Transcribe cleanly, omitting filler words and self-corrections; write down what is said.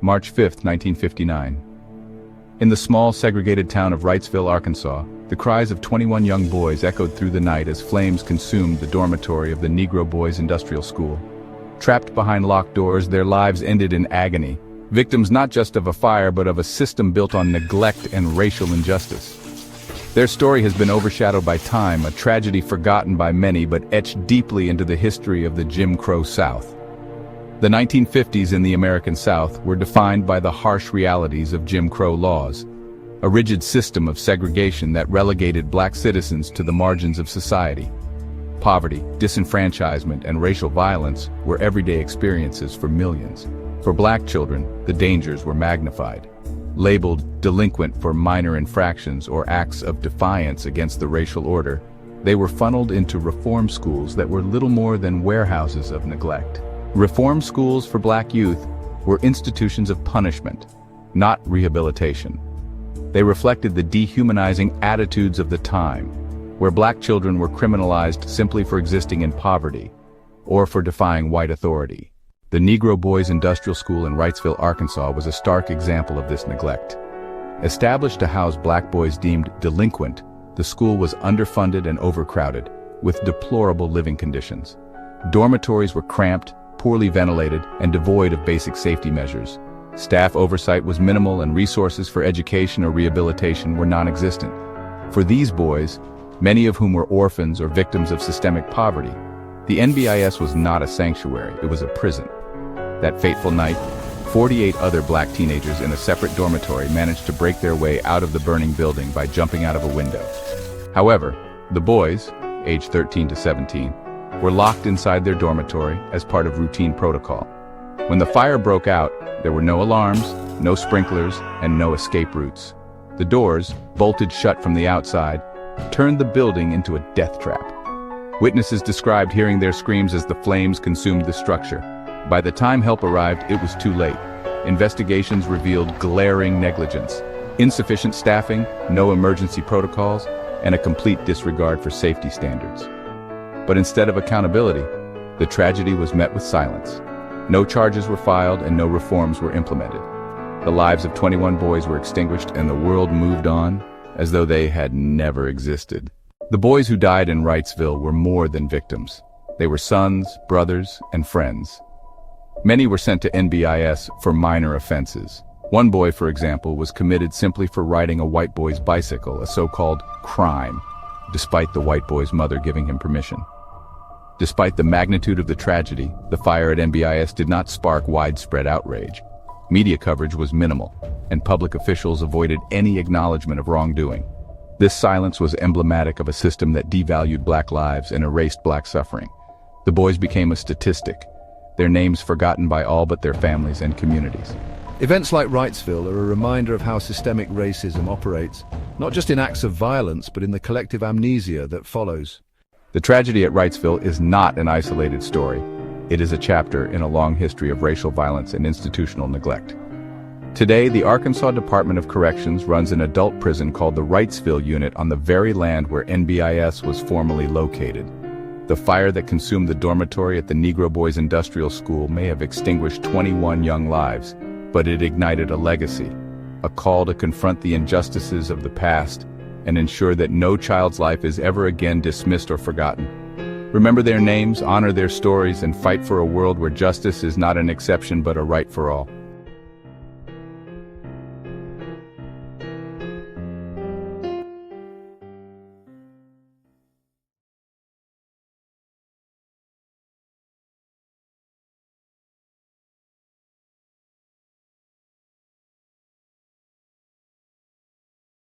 March 5, 1959. In the small, segregated town of Wrightsville, Arkansas, the cries of 21 young boys echoed through the night as flames consumed the dormitory of the Negro Boys Industrial School. Trapped behind locked doors, their lives ended in agony, victims not just of a fire but of a system built on neglect and racial injustice. Their story has been overshadowed by time, a tragedy forgotten by many but etched deeply into the history of the Jim Crow South. The 1950s in the American South were defined by the harsh realities of Jim Crow laws, a rigid system of segregation that relegated black citizens to the margins of society. Poverty, disenfranchisement, and racial violence were everyday experiences for millions. For black children, the dangers were magnified. Labeled delinquent for minor infractions or acts of defiance against the racial order, they were funneled into reform schools that were little more than warehouses of neglect. Reform schools for black youth were institutions of punishment, not rehabilitation. They reflected the dehumanizing attitudes of the time, where black children were criminalized simply for existing in poverty or for defying white authority. The Negro Boys Industrial School in Wrightsville, Arkansas was a stark example of this neglect. Established to house black boys deemed delinquent, the school was underfunded and overcrowded, with deplorable living conditions. Dormitories were cramped, poorly ventilated, and devoid of basic safety measures. Staff oversight was minimal and resources for education or rehabilitation were non-existent. For these boys, many of whom were orphans or victims of systemic poverty, the NBIS was not a sanctuary, it was a prison. That fateful night, 48 other black teenagers in a separate dormitory managed to break their way out of the burning building by jumping out of a window. However, the boys, aged 13 to 17, were locked inside their dormitory as part of routine protocol. When the fire broke out, there were no alarms, no sprinklers, and no escape routes. The doors, bolted shut from the outside, turned the building into a death trap. Witnesses described hearing their screams as the flames consumed the structure. By the time help arrived, it was too late. Investigations revealed glaring negligence, insufficient staffing, no emergency protocols, and a complete disregard for safety standards. But instead of accountability, the tragedy was met with silence. No charges were filed and no reforms were implemented. The lives of 21 boys were extinguished and the world moved on as though they had never existed. The boys who died in Wrightsville were more than victims. They were sons, brothers, and friends. Many were sent to NBIS for minor offenses. One boy, for example, was committed simply for riding a white boy's bicycle, a so-called crime, despite the white boy's mother giving him permission. Despite the magnitude of the tragedy, the fire at NBIS did not spark widespread outrage. Media coverage was minimal, and public officials avoided any acknowledgement of wrongdoing. This silence was emblematic of a system that devalued black lives and erased black suffering. The boys became a statistic, their names forgotten by all but their families and communities. Events like Wrightsville are a reminder of how systemic racism operates, not just in acts of violence, but in the collective amnesia that follows. The tragedy at Wrightsville is not an isolated story. It is a chapter in a long history of racial violence and institutional neglect. Today, the Arkansas Department of Corrections runs an adult prison called the Wrightsville Unit on the very land where NBIS was formerly located. The fire that consumed the dormitory at the Negro Boys Industrial School may have extinguished 21 young lives, but it ignited a legacy, a call to confront the injustices of the past and ensure that no child's life is ever again dismissed or forgotten. Remember their names, honor their stories, and fight for a world where justice is not an exception but a right for all.